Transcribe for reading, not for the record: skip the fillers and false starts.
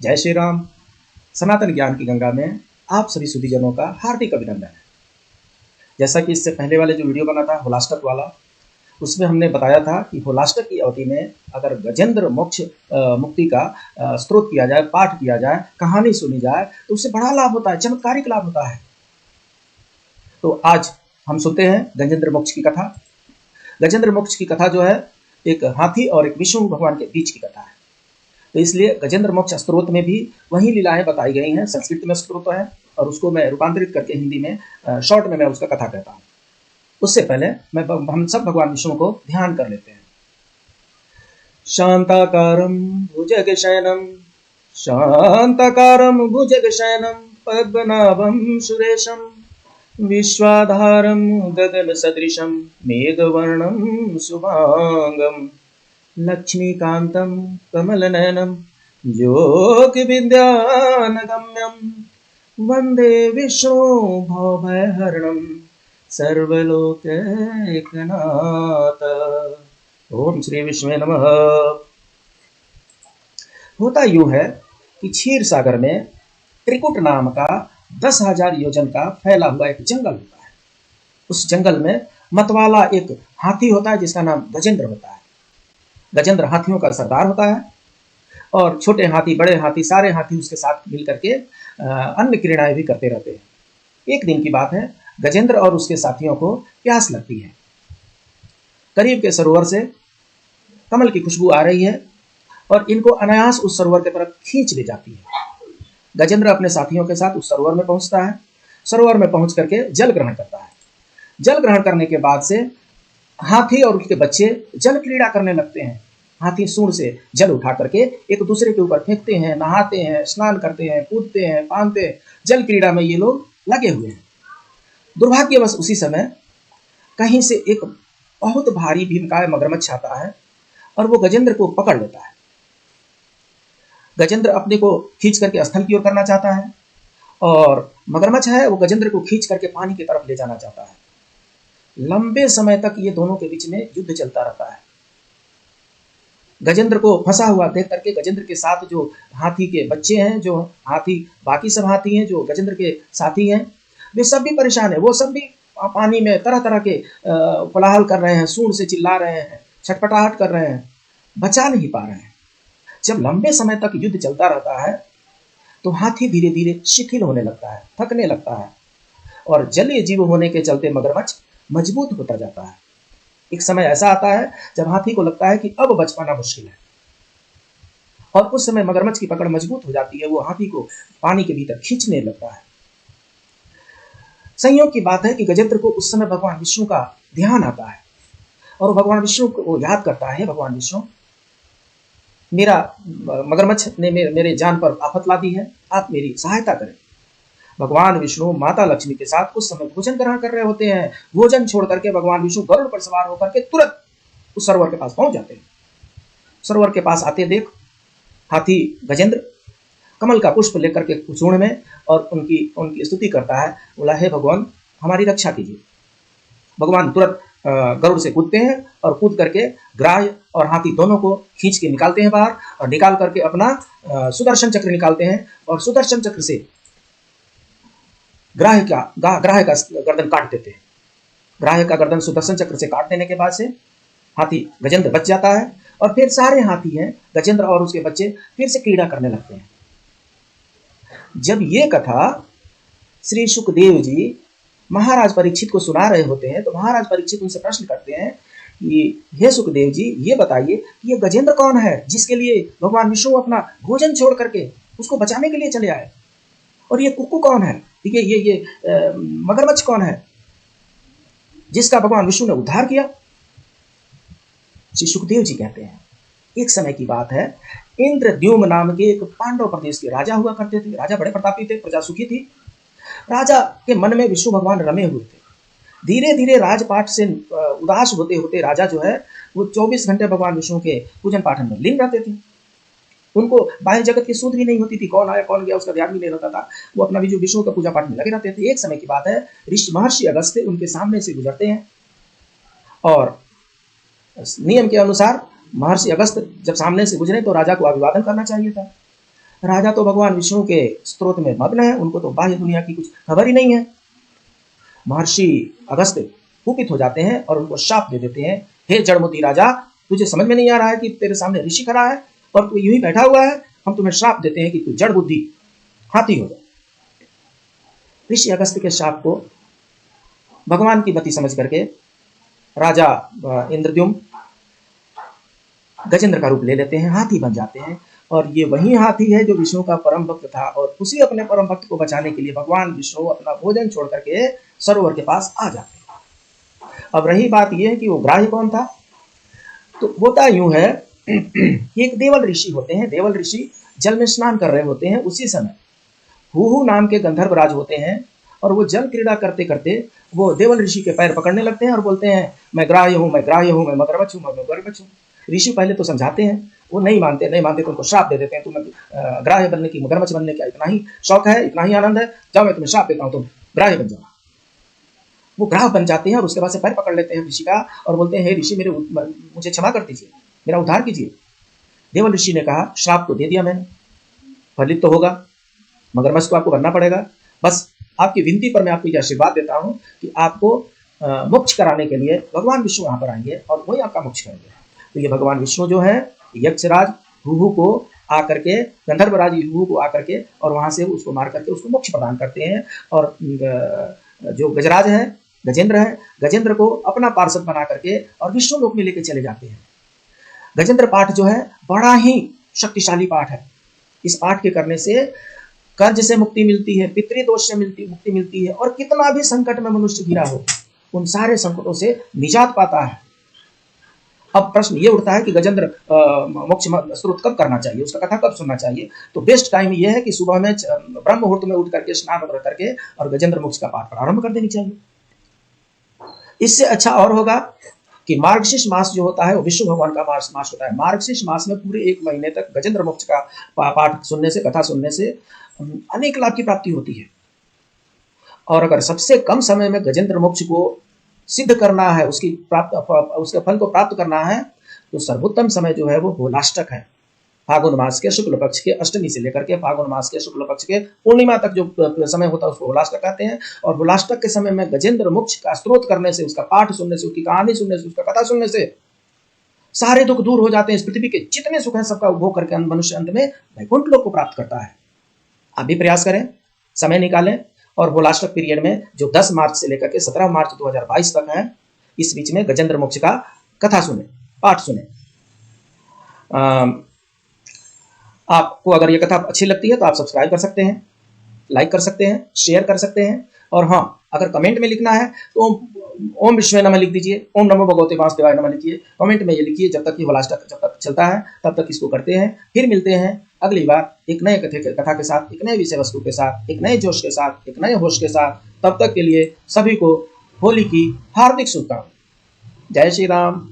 जय श्री राम। सनातन ज्ञान की गंगा में आप सभी सुधीजनों का हार्दिक अभिनंदन है। जैसा कि इससे पहले वाले जो वीडियो बना था होलाष्टक वाला, उसमें हमने बताया था कि होलाष्टक की अवधि में अगर गजेंद्र मोक्ष मुक्ति का स्त्रोत किया जाए, पाठ किया जाए, कहानी सुनी जाए तो उससे बड़ा लाभ होता है, चमत्कारिक लाभ होता है। तो आज हम सुनते हैं गजेंद्र मोक्ष की कथा। गजेंद्र मोक्ष की कथा जो है एक हाथी और एक विष्णु भगवान के बीच की कथा है। तो इसलिए गजेंद्र मोक्ष स्त्रोत में भी वही लीलाएं बताई गई हैं। संस्कृत में स्त्रोत है और उसको मैं रूपांतरित करके हिंदी में शॉर्ट में मैं उसका कथा कहता हूँ। उससे पहले हम सब भगवान विष्णु को ध्यान कर लेते हैं। शांताकारं भुजगशयनं शांताकारं भुजगशयनं पद्मनाभं सुरेशं विश्वाधारं गगनसदृशं मेघवर्णं शुभांगं लक्ष्मीकान्तं कमलनयनं योगविद्यानगम्यं वन्दे विष्णु भवभयहरणं सर्वलोकैकनाथ। ओम श्री विष्णु नमः। होता यूं है कि क्षीर सागर में त्रिकुट नाम का 10,000 योजन का फैला हुआ एक जंगल होता है। उस जंगल में मतवाला एक हाथी होता है जिसका नाम गजेंद्र होता है। गजेंद्र हाथियों का सरदार होता है और छोटे हाथी, बड़े हाथी, सारे हाथी उसके साथ मिलकर के अन्य क्रीड़ाएं भी करते रहते हैं। एक दिन की बात है, गजेंद्र और उसके साथियों को प्यास लगती है। करीब के सरोवर से कमल की खुशबू आ रही है और इनको अनायास उस सरोवर की तरफ खींच ले जाती है। गजेंद्र अपने साथियों के साथ उस सरोवर में पहुंचता है। सरोवर में पहुंच करके जल ग्रहण करता है। जल ग्रहण करने के बाद से हाथी और उसके बच्चे जल क्रीड़ा करने लगते हैं। हाथी सूंड से जल उठा करके एक दूसरे के ऊपर फेंकते हैं, नहाते हैं, स्नान करते हैं, कूदते हैं, फांदते हैं। जल क्रीड़ा में ये लोग लगे हुए हैं। दुर्भाग्यवश उसी समय कहीं से एक बहुत भारी भीमकाय मगरमच्छ आता है और वो गजेंद्र को पकड़ लेता है। गजेंद्र अपने को खींच करके स्थल की ओर करना चाहता है और मगरमच्छ है वो गजेंद्र को खींच करके पानी की तरफ ले जाना चाहता है। लंबे समय तक ये दोनों के बीच में युद्ध चलता रहता है। गजेंद्र को फंसा हुआ देख करके गजेंद्र के साथ जो हाथी के बच्चे हैं, जो हाथी, बाकी सब हाथी हैं जो गजेंद्र के साथी हैं, वे सब भी परेशान है। वो सब भी पानी में तरह तरह के कोलाहल कर रहे हैं, सूंड से चिल्ला रहे हैं, छटपटाहट कर रहे हैं, बचा नहीं पा रहे हैं। जब लंबे समय तक युद्ध चलता रहता है तो हाथी धीरे धीरे शिथिल होने लगता है, थकने लगता है और जलीय जीव होने के चलते मगरमच्छ मजबूत होता जाता है। एक समय ऐसा आता है जब हाथी को लगता है कि अब बच पाना मुश्किल है और उस समय मगरमच्छ की पकड़ मजबूत हो जाती है। वो हाथी को पानी के भीतर खींचने लगता है। संयोग की बात है कि गजेंद्र को उस समय भगवान विष्णु का ध्यान आता है और भगवान विष्णु को याद करता है, भगवान विष्णु, मेरा मगरमच्छ ने मेरे जान पर आफत ला दी है, आप मेरी सहायता करें। भगवान विष्णु माता लक्ष्मी के साथ उस समय भोजन ग्रहण कर रहे होते हैं। भोजन छोड़ करके भगवान विष्णु गरुड़ पर सवार होकर के तुरंत उस सरोवर के पास पहुंच जाते हैं। सरोवर के पास आते देख हाथी गजेंद्र कमल का पुष्प लेकर के सूंड में और उनकी स्तुति करता है, बोला, हे भगवान हमारी रक्षा कीजिए। भगवान तुरंत गरुड़ से कूदते हैं और कूद करके ग्राह और हाथी दोनों को खींच के निकालते हैं बाहर और निकाल करके अपना सुदर्शन चक्र निकालते हैं और सुदर्शन चक्र से ग्राह का गर्दन काट देते हैं। ग्राह का गर्दन सुदर्शन चक्र से काट देने के बाद से हाथी गजेंद्र बच जाता है और फिर सारे हाथी हैं, गजेंद्र और उसके बच्चे फिर से क्रीड़ा करने लगते हैं। जब ये कथा श्री सुखदेव जी महाराज परीक्षित को सुना रहे होते हैं तो महाराज परीक्षित उनसे प्रश्न करते हैं कि हे सुखदेव जी, ये बताइए कि ये गजेंद्र कौन है जिसके लिए भगवान विष्णु अपना भोजन छोड़ करके उसको बचाने के लिए चले आए, और ये कुक्कू कौन है, ये मगरमच्छ कौन है जिसका भगवान विष्णु ने उद्धार किया। श्री सुखदेव जी कहते हैं, एक समय की बात है, इंद्रद्युम्न नाम के एक पांडव प्रदेश के राजा हुआ करते थे। राजा बड़े प्रतापी थे, प्रजा सुखी थी। राजा के मन में विष्णु भगवान रमे हुए थे। धीरे धीरे राजपाट से उदास होते होते राजा जो है वो 24 घंटे भगवान विष्णु के पूजन पाठन में लीन रहते थे। उनको बाह्य जगत की सूझ भी नहीं होती थी, कौन आया कौन गया उसका ध्यान भी नहीं रहता था। वो अपना भी जो विष्णु का पूजा पाठ में लगे रहते थे। एक समय की बात है, महर्षि अगस्त्य उनके सामने से गुजरते हैं और नियम के अनुसार महर्षि अगस्त्य जब सामने से गुजरे तो राजा को अभिवादन करना चाहिए था। राजा तो भगवान विष्णु के स्त्रोत में मग्न है, उनको तो बाह्य दुनिया की कुछ खबर ही नहीं है। महर्षि अगस्त्य कुपित हो जाते हैं और उनको शाप दे देते हैं, हे जड़मूती राजा, तुझे समझ में नहीं आ रहा है कि तेरे सामने ऋषि खड़ा है और तू यूं ही बैठा हुआ है, हम तुम्हें श्राप देते हैं कि तू जड़ बुद्धि हाथी हो जाए। ऋषि अगस्त्य के शाप को भगवान की मति समझ करके राजा इंद्रद्युम्न गजेंद्र का रूप ले लेते हैं, हाथी बन जाते हैं। और ये वही हाथी है जो विष्णु का परम भक्त था, और उसी अपने परम भक्त को बचाने के लिए भगवान विष्णु अपना भोजन छोड़ करके सरोवर के पास आ जाते हैं। अब रही बात यह है कि वो ग्राही कौन था, तो होता यूं है कि एक देवल ऋषि होते हैं। देवल ऋषि जल में स्नान कर रहे होते हैं। उसी समय हुहु नाम के गंधर्वराज होते हैं, और वो जल क्रीड़ा करते करते वो देवल ऋषि के पैर पकड़ने लगते हैं और बोलते हैं, मैं ग्राह्य हूँ, मैं ग्राह्य हूँ, मैं मगरमच्छ हूँ, मैं मगरमच्छ हूँ। ऋषि पहले तो समझाते हैं, वो नहीं मानते तो उनको श्राप दे देते हैं, तुम्हें ग्राह्य बनने की, मगरमच्छ बनने का इतना ही शौक है, इतना ही आनंद है, जाओ मैं तुम्हें श्राप देता हूँ, तुम ग्राह्य बन जाओ। वो ग्राह बन जाते हैं और उसके बाद से पैर पकड़ लेते हैं ऋषि का और बोलते हैं, हे ऋषि, मुझे क्षमा कर दीजिए, मेरा उद्धार कीजिए। देवल ऋषि ने कहा, श्राप तो दे दिया मैंने, फलित तो होगा, मगरमच्छ को आपको बनना पड़ेगा। बस आपकी विनती पर मैं आपको यह आशीर्वाद देता हूँ कि आपको मोक्ष कराने के लिए भगवान विष्णु यहाँ पर आएंगे और वही आपका मोक्ष करेंगे। तो ये भगवान विष्णु जो है, यक्षराज हुहु को आकर के, गंधर्वराज हुहु को आकर के और वहां से उसको मार करके उसको मोक्ष प्रदान करते हैं। और जो गजराज है, गजेंद्र है, गजेंद्र को अपना पार्षद बना करके और विष्णु लोक में लेके चले जाते हैं। गजेंद्र पाठ जो है बड़ा ही शक्तिशाली पाठ है। इस पाठ के करने से कर्ज से मुक्ति मिलती है, पितृदोष से मुक्ति मिलती है, और कितना भी संकट में मनुष्य घिरा हो उन सारे संकटों से निजात पाता है। अब प्रश्न ये उठता है कि गजेंद्र मोक्ष स्रोत कब करना चाहिए, उसका कथा कब सुनना चाहिए। तो बेस्ट टाइम ये है कि सुबह में ब्रह्म मुहूर्त में उठ करके स्नान करके और गजेंद्र मोक्ष का पाठ प्रारंभ कर देनी चाहिए। इससे अच्छा और होगा कि मार्गशीर्ष मास जो होता है वो विष्णु भगवान का मास होता है। मार्गशीर्ष मास में पूरे 1 महीने तक गजेंद्र मोक्ष का पाठ सुनने से, कथा सुनने से अनेक लाभ की प्राप्ति होती है। और अगर सबसे कम समय में गजेंद्र मोक्ष को सिद्ध करना है, उसके फल को प्राप्त करना है, तो सर्वोत्तम समय जो है वो होलाष्टक है। फागुन मास के शुक्ल पक्ष के अष्टमी से लेकर के फागुन मास के शुक्ल पक्ष के पूर्णिमा तक जो समय होता है उसको होलाष्टक कहते हैं। और होलाष्टक के समय में गजेंद्र मोक्ष का स्त्रोत करने से, उसका पाठ सुनने से, उसकी कहानी सुनने से, उसका कथा सुनने से सारे दुख दूर हो जाते हैं। इस पृथ्वी के जितने सुख हैं सबका उपभोग करके मनुष्य अंत में वैकुंठ लोक को प्राप्त करता है। आप भी प्रयास करें, समय निकालें और होलाष्टक पीरियड में जो 10 मार्च से लेकर के 17 मार्च 2022 तक है, इस बीच में गजेंद्र मोक्ष का कथा सुने, पाठ सुने। आपको अगर ये कथा अच्छी लगती है तो आप सब्सक्राइब कर सकते हैं, लाइक कर सकते हैं, शेयर कर सकते हैं। और हाँ, अगर कमेंट में लिखना है तो ओम विष्णु नमः लिख दीजिए, ओम नमो भगवते वासुदेवाय नमः लिखिए। कमेंट में ये लिखिए। जब तक ये होलाष्टक जब तक चलता है तब तक इसको करते हैं। फिर मिलते हैं अगली बार एक नए कथा के साथ, एक नए विषय वस्तु के साथ, एक नए जोश के साथ, एक नए होश के साथ। तब तक के लिए सभी को होली की हार्दिक शुभकामनाएं। जय श्री राम।